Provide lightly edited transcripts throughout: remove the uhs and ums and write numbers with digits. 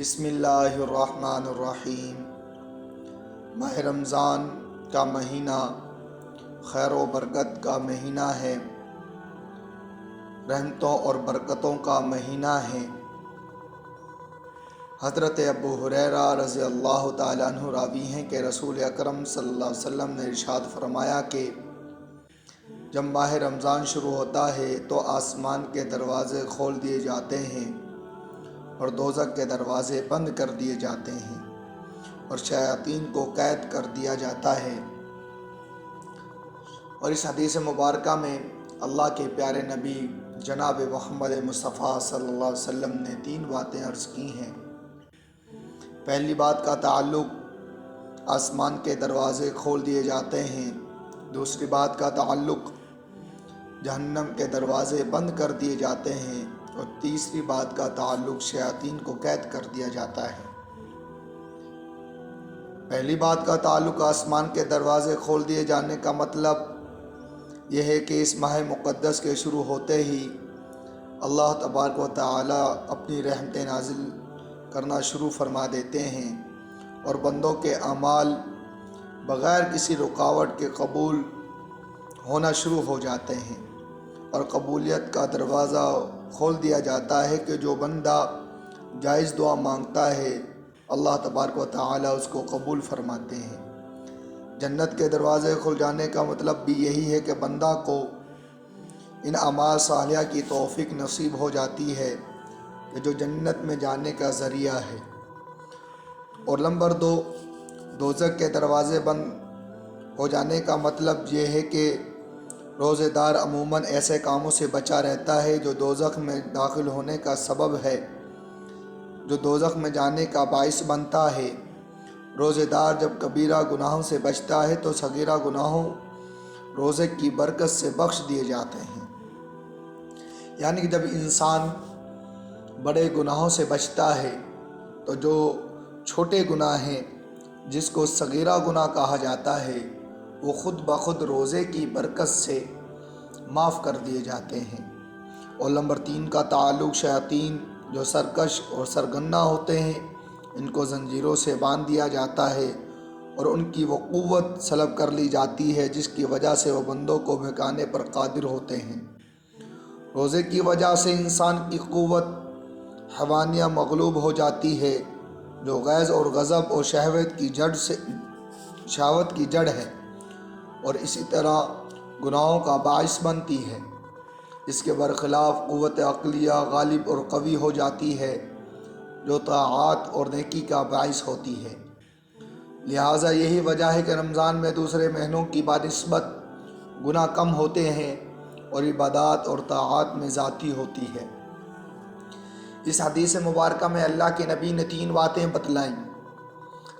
بسم اللہ الرحمن الرحیم۔ ماہ رمضان کا مہینہ خیر و برکت کا مہینہ ہے، رحمتوں اور برکتوں کا مہینہ ہے۔ حضرت ابو ہریرہ رضی اللہ تعالیٰ عنہ راوی ہیں کہ رسول اکرم صلی اللہ علیہ وسلم نے ارشاد فرمایا کہ جب ماہ رمضان شروع ہوتا ہے تو آسمان کے دروازے کھول دیے جاتے ہیں اور دوزخ کے دروازے بند کر دیے جاتے ہیں اور شیاطین کو قید کر دیا جاتا ہے۔ اور اس حدیث مبارکہ میں اللہ کے پیارے نبی جناب محمد مصطفیٰ صلی اللہ علیہ وسلم نے 3 باتیں عرض کی ہیں۔ پہلی بات کا تعلق آسمان کے دروازے کھول دیے جاتے ہیں، دوسری بات کا تعلق جہنم کے دروازے بند کر دیے جاتے ہیں، اور تیسری بات کا تعلق شیاطین کو قید کر دیا جاتا ہے۔ پہلی بات کا تعلق آسمان کے دروازے کھول دیے جانے کا مطلب یہ ہے کہ اس ماہ مقدس کے شروع ہوتے ہی اللہ تبارک و تعالی اپنی رحمتیں نازل کرنا شروع فرما دیتے ہیں اور بندوں کے اعمال بغیر کسی رکاوٹ کے قبول ہونا شروع ہو جاتے ہیں، اور قبولیت کا دروازہ کھول دیا جاتا ہے کہ جو بندہ جائز دعا مانگتا ہے اللہ تبارک و تعالی اس کو قبول فرماتے ہیں۔ جنت کے دروازے کھل جانے کا مطلب بھی یہی ہے کہ بندہ کو ان اعمال صالحہ کی توفیق نصیب ہو جاتی ہے کہ جو جنت میں جانے کا ذریعہ ہے۔ اور نمبر 2، دوزخ کے دروازے بند ہو جانے کا مطلب یہ ہے کہ روزے دار عموماً ایسے کاموں سے بچا رہتا ہے جو دوزخ میں داخل ہونے کا سبب ہے، جو دوزخ میں جانے کا باعث بنتا ہے۔ روزے دار جب کبیرہ گناہوں سے بچتا ہے تو صغیرہ گناہوں روزے کی برکت سے بخش دیے جاتے ہیں۔ یعنی کہ جب انسان بڑے گناہوں سے بچتا ہے تو جو چھوٹے گناہ ہیں جس کو صغیرہ گناہ کہا جاتا ہے وہ خود بخود روزے کی برکت سے معاف کر دیے جاتے ہیں۔ اور نمبر 3 کا تعلق شیاطین جو سرکش اور سرگنا ہوتے ہیں، ان کو زنجیروں سے باندھ دیا جاتا ہے اور ان کی وہ قوت سلب کر لی جاتی ہے جس کی وجہ سے وہ بندوں کو بہکانے پر قادر ہوتے ہیں۔ روزے کی وجہ سے انسان کی قوت حوانیہ مغلوب ہو جاتی ہے جو غیظ اور غضب اور شہوت کی جڑ ہے، اور اسی طرح گناہوں کا باعث بنتی ہے۔ اس کے برخلاف قوت عقلیہ غالب اور قوی ہو جاتی ہے جو طاعات اور نیکی کا باعث ہوتی ہے۔ لہٰذا یہی وجہ ہے کہ رمضان میں دوسرے مہینوں کی بنسبت گناہ کم ہوتے ہیں اور عبادات اور طاعات میں زیادتی ہوتی ہے۔ اس حدیث مبارکہ میں اللہ کے نبی نے 3 باتیں بتلائیں۔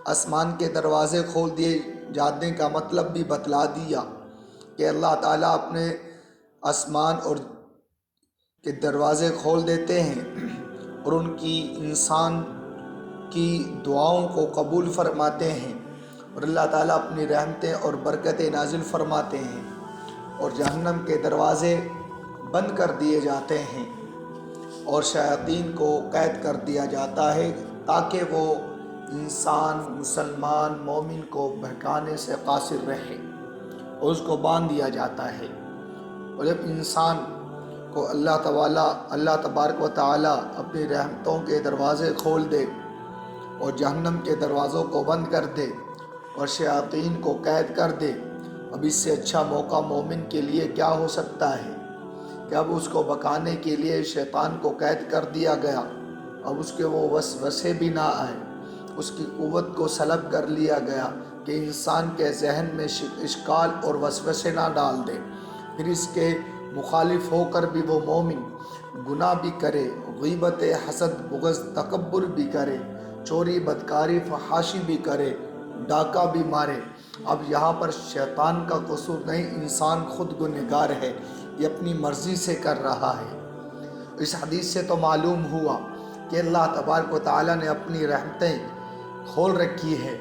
آسمان کے دروازے کھول دیے جانے کا مطلب بھی بتلا دیا کہ اللہ تعالیٰ اپنے آسمان اور کے دروازے کھول دیتے ہیں اور ان کی انسان کی دعاؤں کو قبول فرماتے ہیں، اور اللہ تعالیٰ اپنی رحمتیں اور برکتیں نازل فرماتے ہیں، اور جہنم کے دروازے بند کر دیے جاتے ہیں اور شیاطین کو قید کر دیا جاتا ہے تاکہ وہ انسان مسلمان مومن کو بہکانے سے قاصر رہے، اور اس کو باندھ دیا جاتا ہے۔ اور جب انسان کو اللہ تبارک و تعالیٰ اپنی رحمتوں کے دروازے کھول دے اور جہنم کے دروازوں کو بند کر دے اور شیاطین کو قید کر دے، اب اس سے اچھا موقع مومن کے لیے کیا ہو سکتا ہے کہ اب اس کو بکانے کے لیے شیطان کو قید کر دیا گیا، اب اس کے وہ وسوسے بھی نہ آئے، اس کی قوت کو سلب کر لیا گیا کہ انسان کے ذہن میں اشکال اور وسوسے نہ ڈال دے، پھر اس کے مخالف ہو کر بھی وہ مومن گناہ بھی کرے، غیبت حسد بغض تکبر بھی کرے، چوری بدکاری فحاشی بھی کرے، ڈاکہ بھی مارے۔ اب یہاں پر شیطان کا قصور نہیں، انسان خود گنہگار ہے، یہ اپنی مرضی سے کر رہا ہے۔ اس حدیث سے تو معلوم ہوا کہ اللہ تبارک و تعالیٰ نے اپنی رحمتیں کھول رکھی ہے،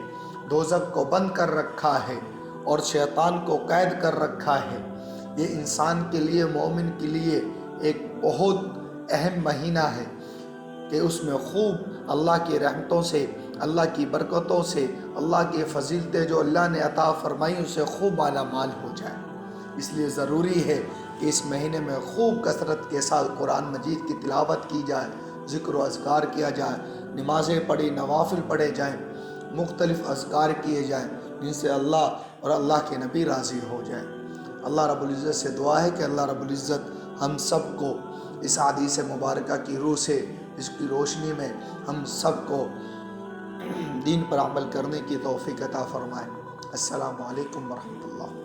دوزخ کو بند کر رکھا ہے اور شیطان کو قید کر رکھا ہے۔ یہ انسان کے لیے مومن کے لیے ایک بہت اہم مہینہ ہے کہ اس میں خوب اللہ کی رحمتوں سے، اللہ کی برکتوں سے، اللہ کی فضیلتیں جو اللہ نے عطا فرمائی اسے خوب مالا مال ہو جائے۔ اس لیے ضروری ہے کہ اس مہینے میں خوب کثرت کے ساتھ قرآن مجید کی تلاوت کی جائے، ذکر و اذکار کیا جائے، نمازیں پڑھی، نوافل پڑھے جائیں، مختلف اذکار کیے جائیں جن سے اللہ اور اللہ کے نبی راضی ہو جائیں۔ اللہ رب العزت سے دعا ہے کہ اللہ رب العزت ہم سب کو اس حدیث مبارکہ کی روح سے، اس کی روشنی میں ہم سب کو دین پر عمل کرنے کی توفیق عطا فرمائے۔ السلام علیکم ورحمۃ اللہ۔